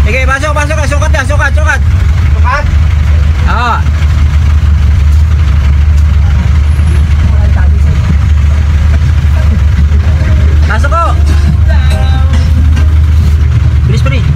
Sige, pasok, pasok. Sukat yan, sukat, sukat. Sukat? Oo. Pasok ko. Bilis pa rin.